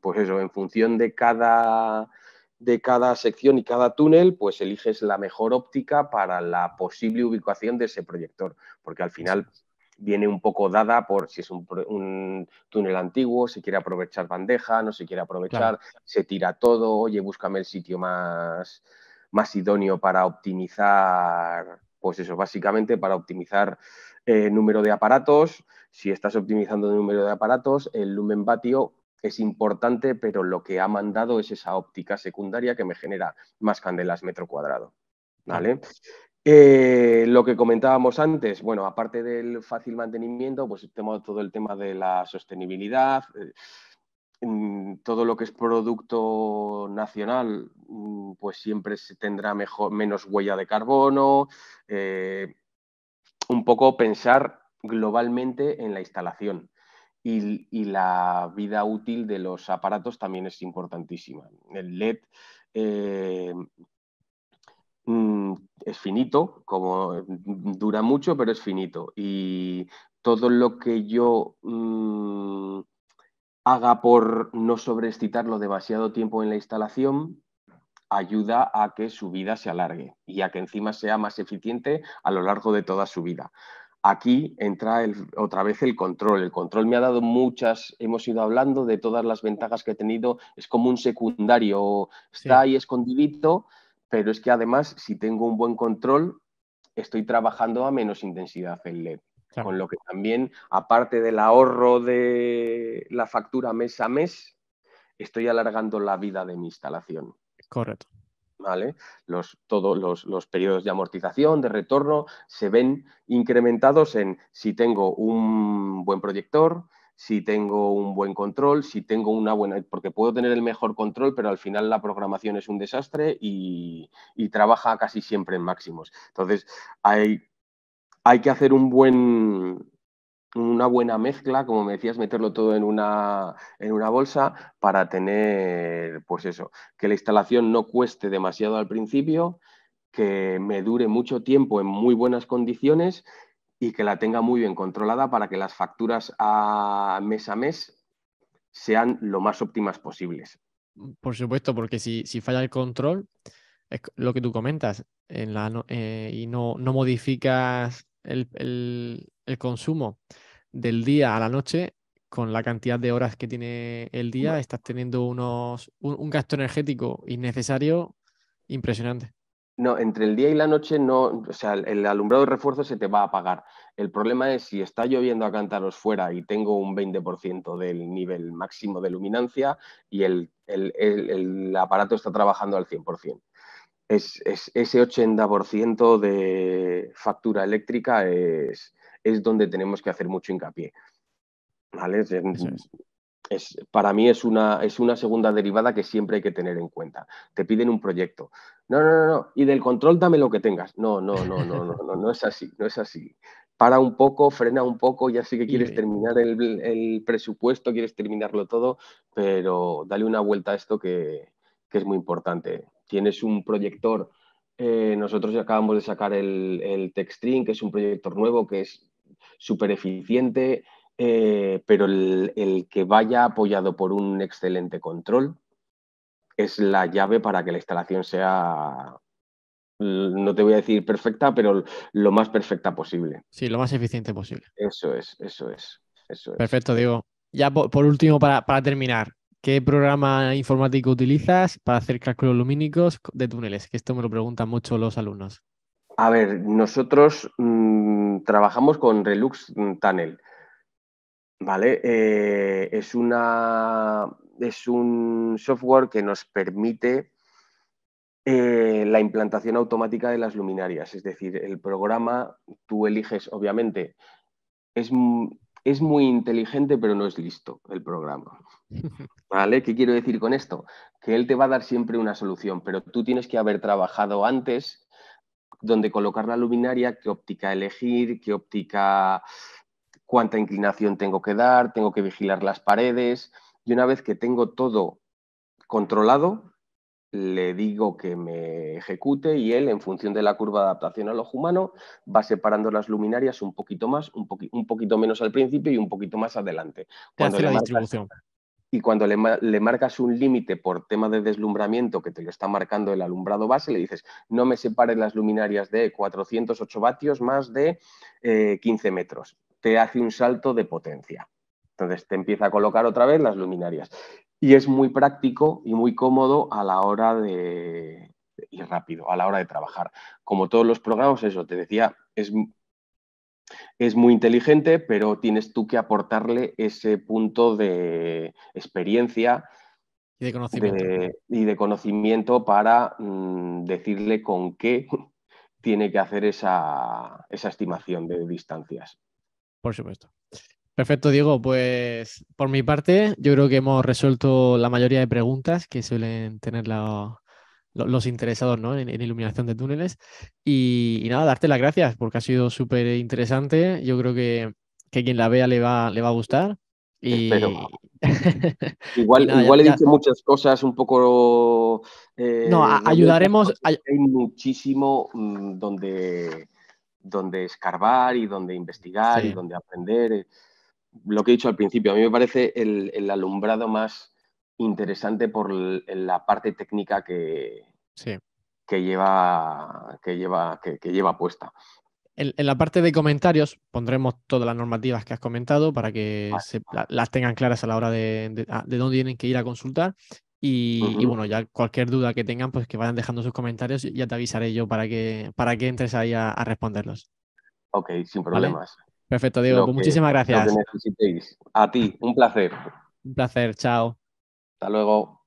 Pues eso, en función de cada sección y cada túnel, pues eliges la mejor óptica para la posible ubicación de ese proyector, porque al Eso final es. viene un poco dada por si es un túnel antiguo, se quiere aprovechar bandeja, no se quiere Claro. aprovechar, se tira todo, oye, búscame el sitio más idóneo para optimizar, pues eso, básicamente para optimizar número de aparatos. Si estás optimizando el número de aparatos, el lumen vatio es importante, pero lo que ha mandado es esa óptica secundaria que me genera más candelas metro cuadrado. Claro. ¿Vale? Lo que comentábamos antes, bueno, aparte del fácil mantenimiento, pues tenemos todo el tema de la sostenibilidad, todo lo que es producto nacional, pues siempre se tendrá menos huella de carbono, un poco pensar globalmente en la instalación. Y la vida útil de los aparatos también es importantísima. El LED es finito, como dura mucho, pero es finito. Y todo lo que yo haga por no sobreexcitarlo demasiado tiempo en la instalación ayuda a que su vida se alargue y a que encima sea más eficiente a lo largo de toda su vida. Aquí entra otra vez el control. El control me ha dado muchas, hemos ido hablando de todas las ventajas que he tenido, es como un secundario, está Sí, ahí escondidito, pero es que además si tengo un buen control, estoy trabajando a menos intensidad el LED. claro, Con lo que también, aparte del ahorro de la factura mes a mes, estoy alargando la vida de mi instalación. correcto. ¿Vale? Todos los periodos de amortización, de retorno, se ven incrementados en si tengo un buen proyector, si tengo un buen control, si tengo una buena, porque puedo tener el mejor control, pero al final la programación es un desastre y trabaja casi siempre en máximos. Entonces, hay que hacer una buena mezcla, como me decías, meterlo todo en una bolsa para tener, pues eso, que la instalación no cueste demasiado al principio, que me dure mucho tiempo en muy buenas condiciones y que la tenga muy bien controlada para que las facturas a mes sean lo más óptimas posibles. Por supuesto, porque si falla el control, es lo que tú comentas, y no modificas el consumo del día a la noche, con la cantidad de horas que tiene el día, estás teniendo un gasto energético innecesario impresionante. No, entre el día y la noche no, o sea, el alumbrado de refuerzo se te va a apagar. El problema es si está lloviendo a cántaros fuera y tengo un 20% del nivel máximo de luminancia y el aparato está trabajando al 100%. Ese 80% de factura eléctrica es donde tenemos que hacer mucho hincapié. ¿Vale? Eso es. Para mí es una segunda derivada que siempre hay que tener en cuenta. Te piden un proyecto. No, no, no, no. Y del control dame lo que tengas. No, no, no, no, no, no, no es así, no es así. Para un poco, frena un poco, ya sé que quieres Y terminar el presupuesto, quieres terminarlo todo, pero dale una vuelta a esto que es muy importante. Tienes un proyector, nosotros ya acabamos de sacar el TechStream, que es un proyector nuevo que es súper eficiente, pero el que vaya apoyado por un excelente control es la llave para que la instalación sea, no te voy a decir perfecta, pero lo más perfecta posible. sí, lo más eficiente posible. Eso es, eso es, eso es. Perfecto, Diego. Ya por último, para terminar, ¿qué programa informático utilizas para hacer cálculos lumínicos de túneles? Que esto me lo preguntan mucho los alumnos. A ver, nosotros trabajamos con Relux Tunnel, ¿vale? Es un software que nos permite la implantación automática de las luminarias. Es decir, el programa, tú eliges, obviamente, es, es muy inteligente, pero no es listo el programa. ¿Vale? ¿Qué quiero decir con esto? Que él te va a dar siempre una solución, pero tú tienes que haber trabajado antes donde colocar la luminaria, qué óptica elegir, qué óptica, cuánta inclinación tengo que vigilar las paredes. Y una vez que tengo todo controlado, le digo que me ejecute y él, en función de la curva de adaptación al ojo humano, va separando las luminarias un poquito más, un poquito menos al principio y un poquito más adelante. Te Cuando hace le la marcas, distribución. y cuando le marcas un límite por tema de deslumbramiento que te lo está marcando el alumbrado base, le dices, no me separes las luminarias de 408 vatios más de 15 metros. Te hace un salto de potencia. Entonces te empieza a colocar otra vez las luminarias. Y es muy práctico y muy cómodo a la hora de, y rápido, a la hora de trabajar. Como todos los programas, eso, te decía, es muy inteligente, pero tienes tú que aportarle ese punto de experiencia Y de conocimiento, y de conocimiento para decirle con qué tiene que hacer esa estimación de distancias. por supuesto. Perfecto, Diego. Pues por mi parte, yo creo que hemos resuelto la mayoría de preguntas que suelen tener los interesados, ¿no? En iluminación de túneles. Y nada, darte las gracias porque ha sido súper interesante. Yo creo que quien la vea le va a gustar. Espero. Y, y Igual, nada, igual he dicho muchas cosas un poco no, revueltas, ayudaremos. porque hay muchísimo donde escarbar y donde investigar y Sí, donde aprender. Lo que he dicho al principio, a mí me parece el alumbrado más interesante por la parte técnica sí. que lleva puesta. En la parte de comentarios pondremos todas las normativas que has comentado para que Vale. las tengan claras a la hora de dónde tienen que ir a consultar. Y Ujú. bueno, ya cualquier duda que tengan, pues que vayan dejando sus comentarios y ya te avisaré yo para que entres ahí a responderlos. Ok, sin ¿Vale? problemas. Perfecto, Diego. Pues muchísimas Lo que gracias. necesitéis. A ti, un placer. Un placer. Chao. Hasta luego.